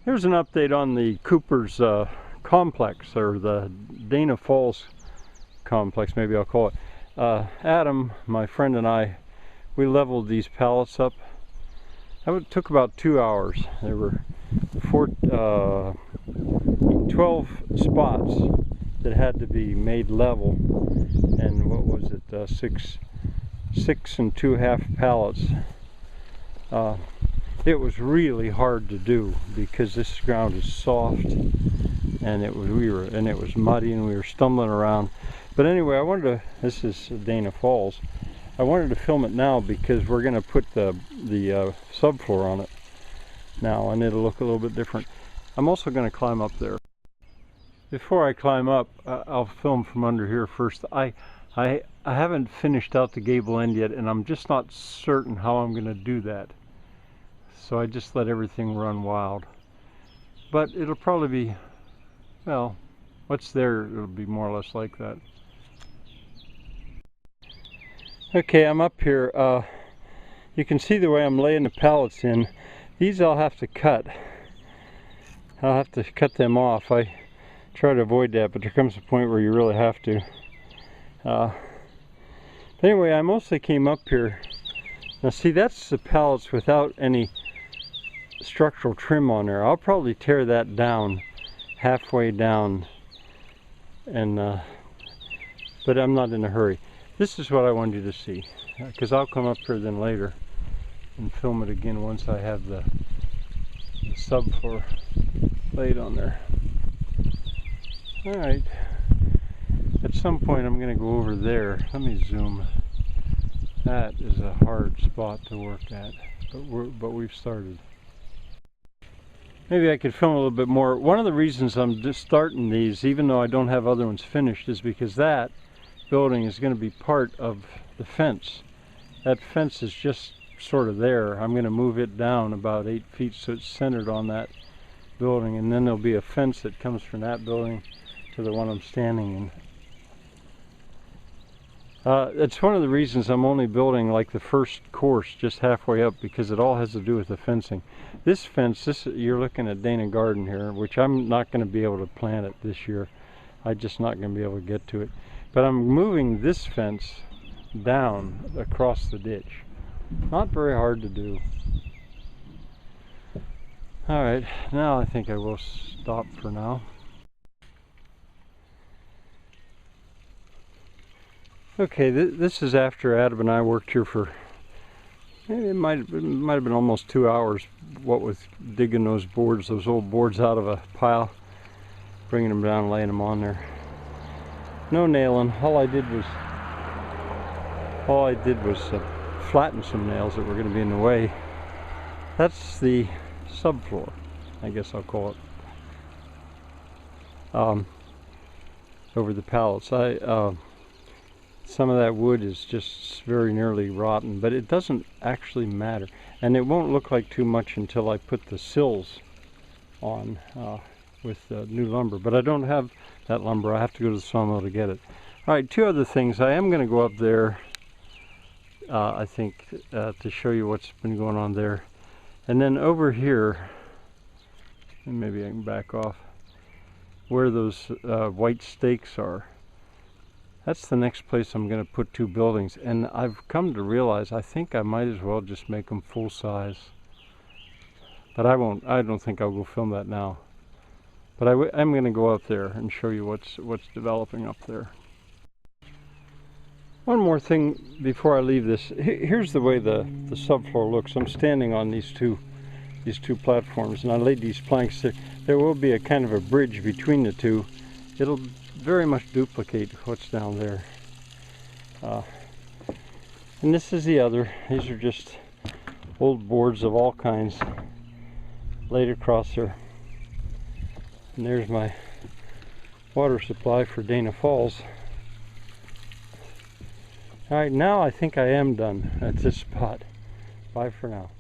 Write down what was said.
Here's an update on the Cooper's complex, or the Dana Falls complex, maybe I'll call it. Adam, my friend, and I, we leveled these pallets up. That took about 2 hours. There were 12 spots that had to be made level, and what was it, 6 2.5 pallets. It was really hard to do because this ground is soft, and it was muddy, and we were stumbling around. But anyway, I wanted to. This is Dana Falls. I wanted to film it now because we're going to put the subfloor on it now, and it'll look a little bit different. I'm also going to climb up there. Before I climb up, I'll film from under here first. I haven't finished out the gable end yet, and I'm just not certain how I'm going to do that. So I just let everything run wild. But it'll probably be, well, what's there, it'll be more or less like that. Okay, I'm up here. You can see the way I'm laying the pallets in. These I'll have to cut. I'll have to cut them off. I try to avoid that, but there comes a point where you really have to. Anyway, I mostly came up here. Now see, that's the pallets without any structural trim on there. I'll probably tear that down, halfway down, and but I'm not in a hurry. This is what I wanted you to see, because I'll come up here then later and film it again once I have the subfloor laid on there. Alright, at some point I'm going to go over there. Let me zoom. That is a hard spot to work at, but we've started. Maybe I could film a little bit more. One of the reasons I'm just starting these, even though I don't have other ones finished, is because that building is going to be part of the fence. That fence is just sort of there. I'm going to move it down about 8 feet so it's centered on that building, and then there'll be a fence that comes from that building to the one I'm standing in. It's one of the reasons I'm only building like the first course just halfway up, because it all has to do with the fencing. This fence, you're looking at Dana Garden here, which I'm not going to be able to plant it this year. I'm just not going to be able to get to it. But I'm moving this fence down across the ditch. Not very hard to do. Alright, now I think I will stop for now. Okay, this is after Adam and I worked here for, it might have been almost 2 hours, what with digging those boards, those old boards out of a pile, bringing them down, laying them on there. No nailing. All I did was flatten some nails that were going to be in the way. That's the subfloor, I guess I'll call it, over the pallets. Some of that wood is just very nearly rotten, but it doesn't actually matter, and it won't look like too much until I put the sills on with new lumber. But I don't have that lumber. I have to go to the sawmill to get it. Alright, two other things. I am going to go up there, I think, to show you what's been going on there. And then over here, and maybe I can back off, where those white stakes are. That's the next place I'm going to put 2 buildings. And I've come to realize I think I might as well just make them full size. But I don't think I'll go film that now. But I'm going to go up there and show you what's developing up there. One more thing before I leave this. Here's the way the subfloor looks. I'm standing on these two platforms, and I laid these planks there. There will be a kind of a bridge between the two. It'll very much duplicate what's down there. And this is the other. These are just old boards of all kinds laid across there. And there's my water supply for Dana Falls. Alright, now I think I am done at this spot. Bye for now.